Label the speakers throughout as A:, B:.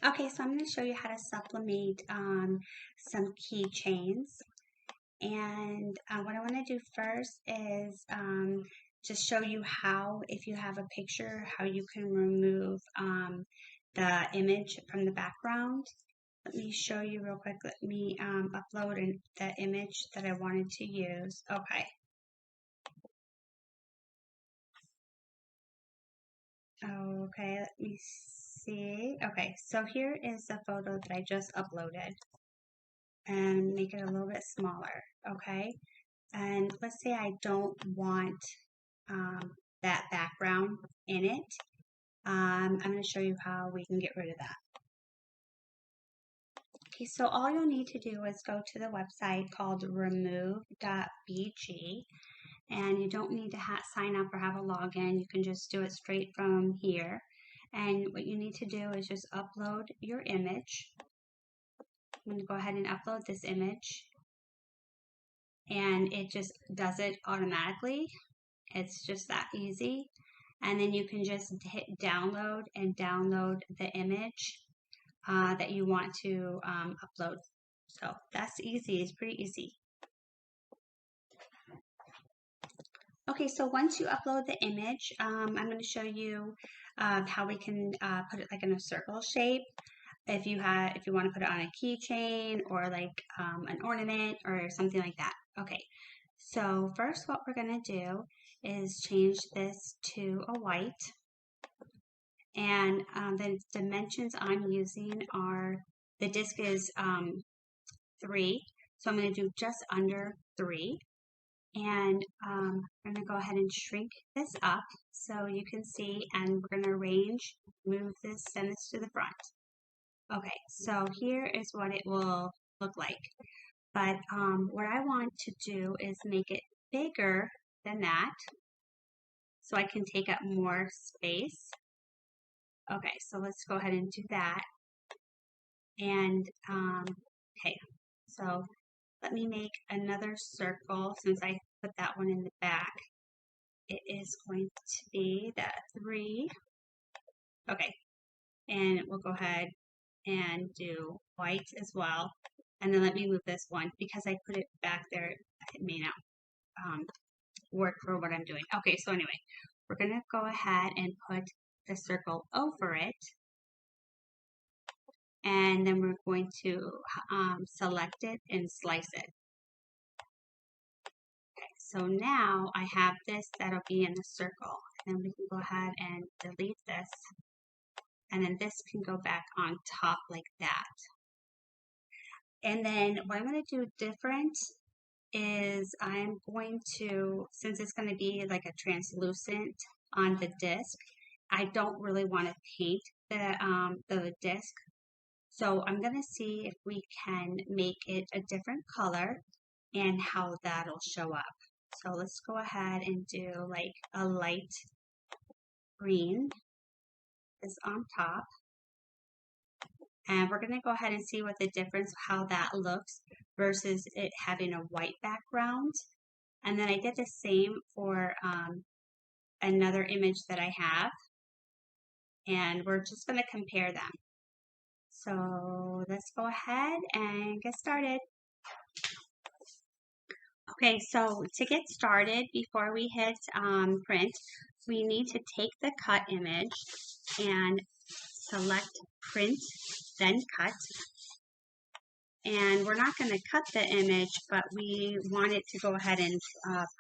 A: Okay, so I'm going to show you how to sublimate some keychains. And what I want to do first is just show you how, if you have a picture, how you can remove the image from the background. Let me show you real quick. Let me upload the image that I wanted to use. Okay. Okay, let me see. Okay, so here is the photo that I just uploaded. And make it a little bit smaller, okay? And let's say I don't want that background in it. I'm going to show you how we can get rid of that. Okay, so all you'll need to do is go to the website called Remove.bg, and you don't need to sign up or have a login. You can just do it straight from here. And what you need to do is just upload your image. I'm going to go ahead and upload this image, and it just does it automatically. It's just that easy. And then you can just hit download and download the image that you want to upload. So that's easy. It's pretty easy. Okay, so once you upload the image, I'm going to show you how we can put it like in a circle shape. If you want to put it on a keychain or like an ornament or something like that. Okay, so first what we're going to do is change this to a white. And the dimensions I'm using are, the disc is 3, so I'm going to do just under 3. And I'm going to go ahead and shrink this up so you can see, and we're going to arrange, move this, send this to the front. Okay, so here is what it will look like. But what I want to do is make it bigger than that so I can take up more space. Okay, so let's go ahead and do that. And okay, so let me make another circle since I put that one in the back. It is going to be that 3. Okay, and we'll go ahead and do white as well. And then let me move this one because I put it back there. It may not work for what I'm doing. Okay, so anyway, we're going to go ahead and put the circle over it. And then we're going to select it and slice it. Okay, so now I have this that'll be in the circle. And we can go ahead and delete this. And then this can go back on top like that. And then what I'm going to do different is I'm going to, since it's going to be like a translucent on the disc, I don't really want to paint the disc. So I'm going to see if we can make it a different color and how that'll show up. So let's go ahead and do like a light green is on top. And we're going to go ahead and see what the difference, how that looks versus it having a white background. And then I did the same for another image that I have. And we're just going to compare them. So let's go ahead and get started. Okay, so to get started, before we hit print, we need to take the cut image and select print, then cut. And we're not going to cut the image, but we want it to go ahead and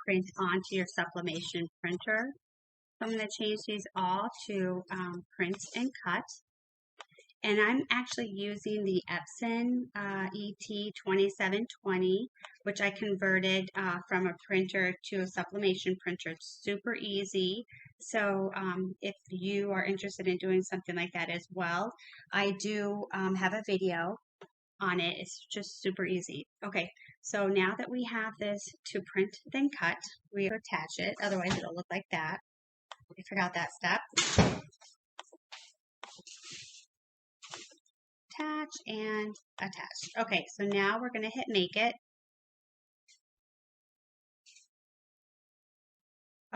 A: print onto your sublimation printer. So I'm going to change these all to print and cut. And I'm actually using the Epson ET2720, which I converted from a printer to a sublimation printer. It's super easy. So if you are interested in doing something like that as well, I do have a video on it. It's just super easy. Okay, so now that we have this to print then cut, we attach it. Otherwise it'll look like that. We forgot that step. Attach and attach. Okay, so now we're going to hit make it.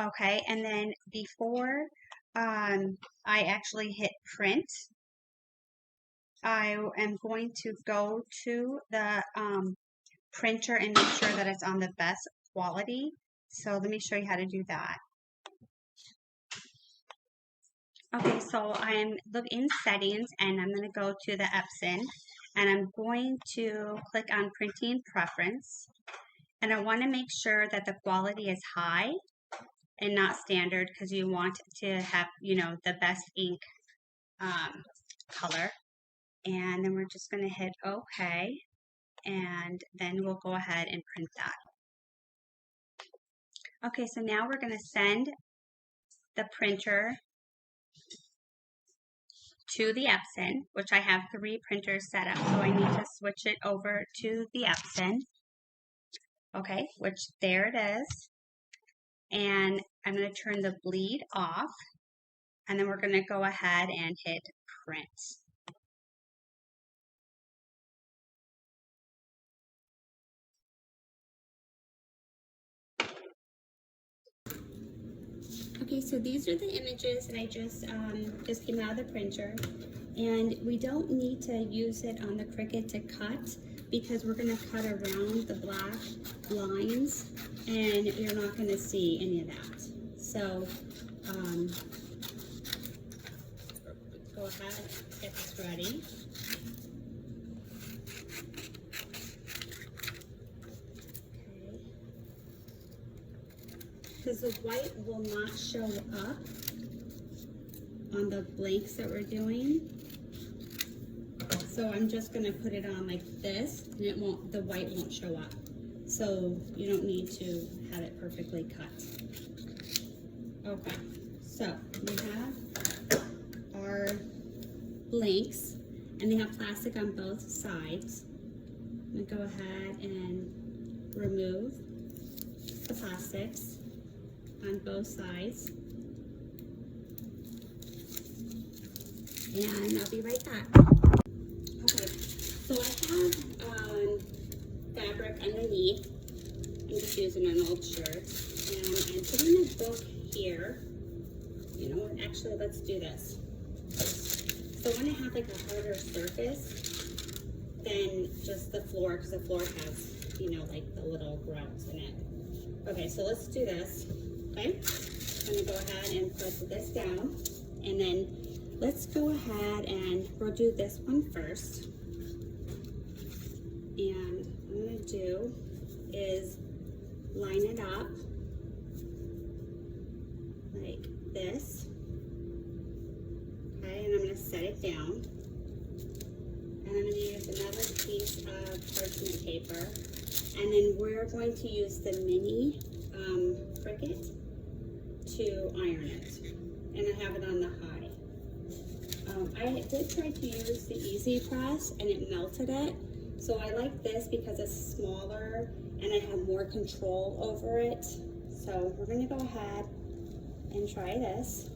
A: Okay, and then before I actually hit print, I am going to go to the printer and make sure that it's on the best quality. So let me show you how to do that. Okay, so I'm in settings and I'm going to go to the Epson and I'm going to click on printing preference, and I want to make sure that the quality is high and not standard, because you want to have, you know, the best ink color. And then we're just going to hit OK, and then we'll go ahead and print that. Okay, so now we're going to send the printer to the Epson, which I have 3 printers set up, so I need to switch it over to the Epson. Okay, which there it is. And I'm going to turn the bleed off, and then we're going to go ahead and hit print. Okay, so these are the images that I just came out of the printer, and we don't need to use it on the Cricut to cut, because we're going to cut around the black lines and you're not going to see any of that. So go ahead, get this ready. Because the white will not show up on the blanks that we're doing. So I'm just going to put it on like this, and the white won't show up. So you don't need to have it perfectly cut. Okay, so we have our blanks, and they have plastic on both sides. I'm going to go ahead and remove the plastics on both sides, and I'll be right back. Okay, so I have fabric underneath. I'm just using an old shirt, and I'm putting a book here. You know what, actually let's do this. So I want to have like a harder surface than just the floor, because the floor has, you know, like the little grubs in it. Okay, so let's do this. Okay, I'm going to go ahead and put this down, and then let's go ahead and we'll do this one first. And what I'm going to do is line it up like this. Okay, and I'm going to set it down. And I'm going to use another piece of parchment paper. And then we're going to use the mini Cricut to iron it. And I have it on the high. I did try to use the Easy Press and it melted it. So I like this because it's smaller and I have more control over it. So we're going to go ahead and try this.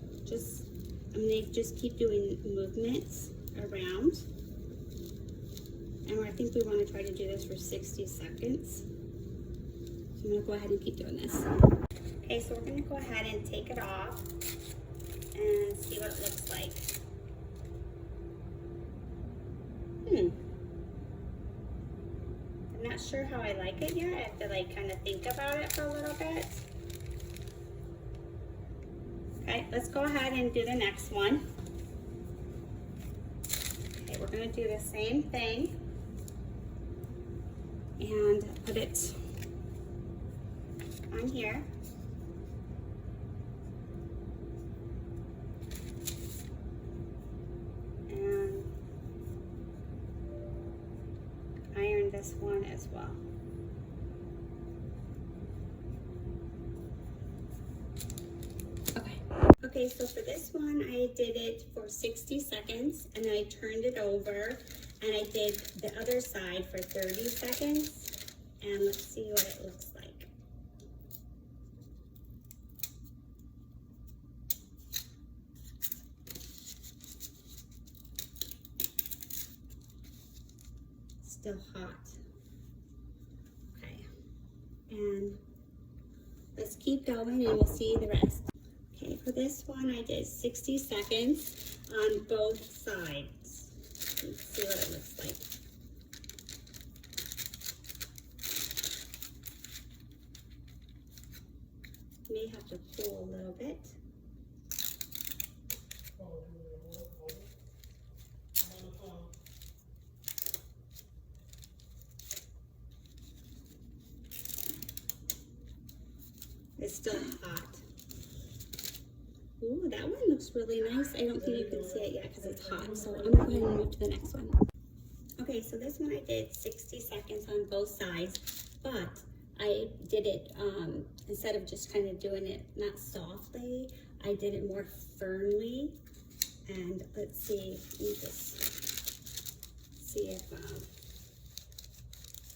A: I'm going to just keep doing movements around. And I think we want to try to do this for 60 seconds. So I'm going to go ahead and keep doing this. Okay, so we're going to go ahead and take it off and see what it looks like. I'm not sure how I like it yet. I have to like kind of think about it for a little bit. Okay, let's go ahead and do the next one. Okay, we're going to do the same thing and put it on here. And iron this one as well. Okay, so for this one, I did it for 60 seconds, and then I turned it over, and I did the other side for 30 seconds, and let's see what it looks like. Still hot. Okay, and let's keep going, and we'll see the rest. Okay, for this one, I did 60 seconds on both sides. Let's see what it looks like. May have to pull a little bit. It's still hot. Ooh, that one looks really nice. I don't think you can see it yet because it's hot. So I'm gonna go ahead and move to the next one. Okay, so this one I did 60 seconds on both sides, but I did it, instead of just kind of doing it, not softly, I did it more firmly. And let's see, let me just see if, let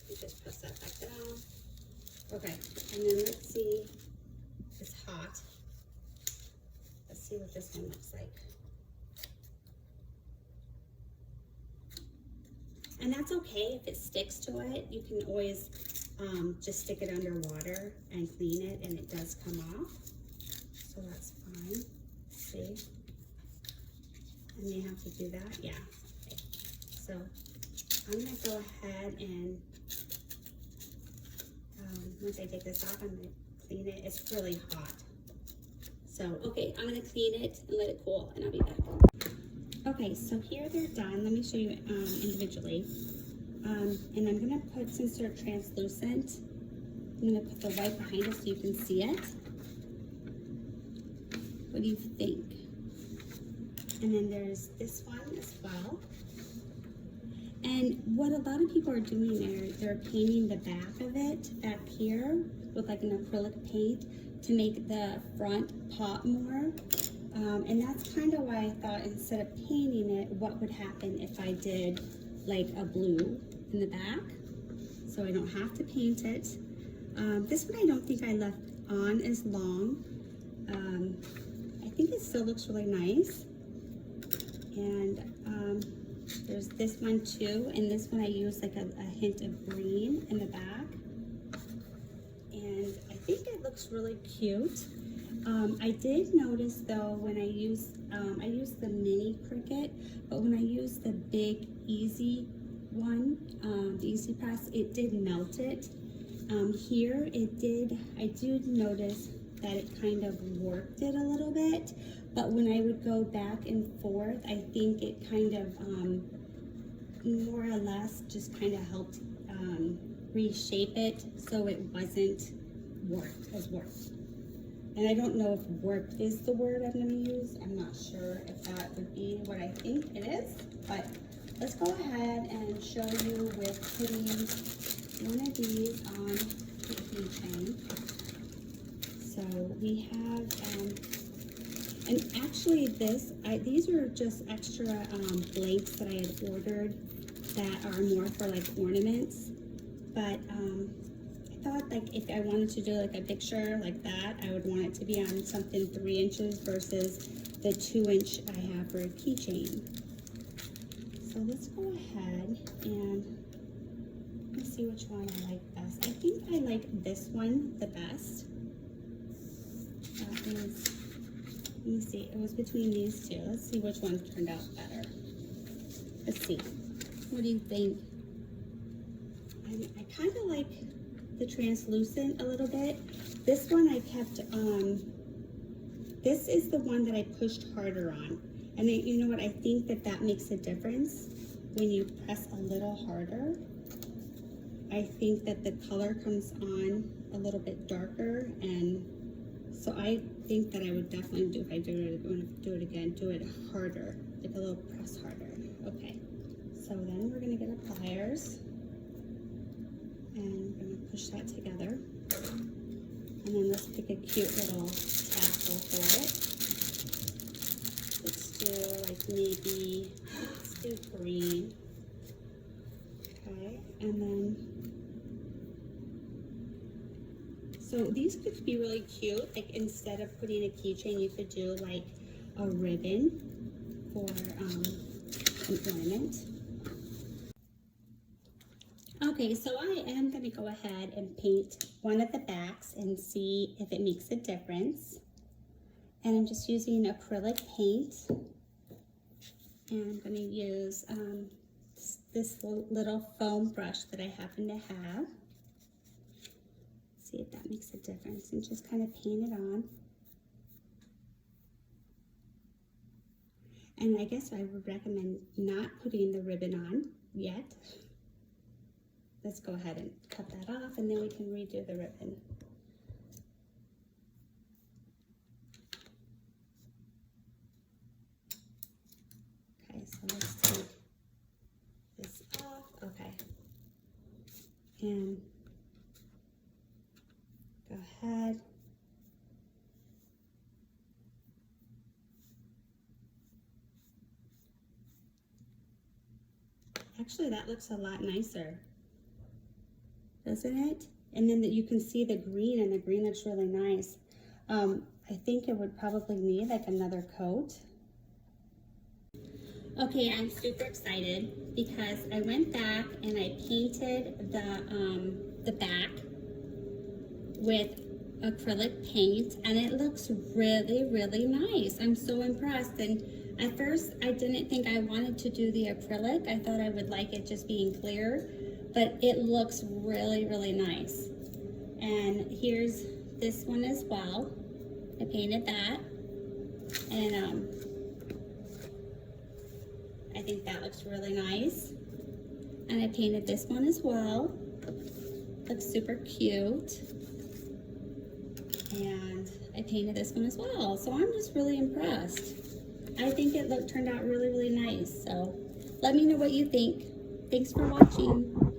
A: me just press that back down. Okay, and then let's see, it's hot. Let's see what this one looks like. And that's okay if it sticks to it. You can always just stick it under water and clean it, and it does come off. So that's fine. See? I may have to do that. Yeah. Okay. So I'm going to go ahead and once I take this off, I'm going to clean it. It's really hot. So, okay, I'm going to clean it and let it cool, and I'll be back. Okay, so here they're done. Let me show you individually. And I'm going to put, since they're translucent, I'm going to put the white behind it so you can see it. What do you think? And then there's this one as well. And what a lot of people are doing, they're painting the back of it back here with like an acrylic paint to make the front pop more. And that's kind of why I thought instead of painting it, what would happen if I did like a blue in the back, so I don't have to paint it. This one I don't think I left on as long. I think it still looks really nice. And there's this one too, and this one I used like a hint of green in the back. And I think it looks really cute. I did notice though when I used the mini Cricut, but when I used the big easy one, the easy press, it did melt it. Here it did, I did notice that it kind of warped it a little bit, but when I would go back and forth, I think it kind of more or less just kind of helped reshape it so it wasn't warped as warped. And I don't know if warped is the word I'm going to use. I'm not sure if that would be what I think it is, but let's go ahead and show you with putting one of these on the keychain. So we have, and actually these are just extra blanks that I had ordered that are more for like ornaments, but I thought like if I wanted to do like a picture like that, I would want it to be on something 3 inches versus the 2-inch I have for a keychain. So let's go ahead and let's see which one I like best. I think I like this one the best. That is, let me see, it was between these two. Let's see which one turned out better. Let's see. What do you think? I kind of like the translucent a little bit. This one I kept, this is the one that I pushed harder on. And then, you know what, I think that makes a difference when you press a little harder. I think that the color comes on a little bit darker, and so I think that I would definitely do, if I want to do it again, do it harder, like a little press harder. Okay, so then we're gonna get our pliers, and we're gonna push that together. And then let's pick a cute little tassel for it. Let's do like maybe, let's do green. Okay, and then, so these could be really cute. Like instead of putting a keychain, you could do like a ribbon for an ornament. Okay, so I am going to go ahead and paint one of the backs and see if it makes a difference. And I'm just using acrylic paint. And I'm going to use this little foam brush that I happen to have. See if that makes a difference, and just kind of paint it on. And I guess I would recommend not putting the ribbon on yet. Let's go ahead and cut that off, and then we can redo the ribbon. Okay, so let's take this off. Okay. And go ahead. Actually, that looks a lot nicer, doesn't it? And then you can see the green, and the green looks really nice. I think it would probably need like another coat. Okay, I'm super excited because I went back and I painted the back with acrylic paint, and it looks really, really nice. I'm so impressed. And at first, I didn't think I wanted to do the acrylic. I thought I would like it just being clear, but it looks really, really nice. And here's this one as well. I painted that, and I think that looks really nice. And I painted this one as well. Looks super cute. And I painted this one as well. So I'm just really impressed. I think it turned out really, really nice. So let me know what you think. Thanks for watching.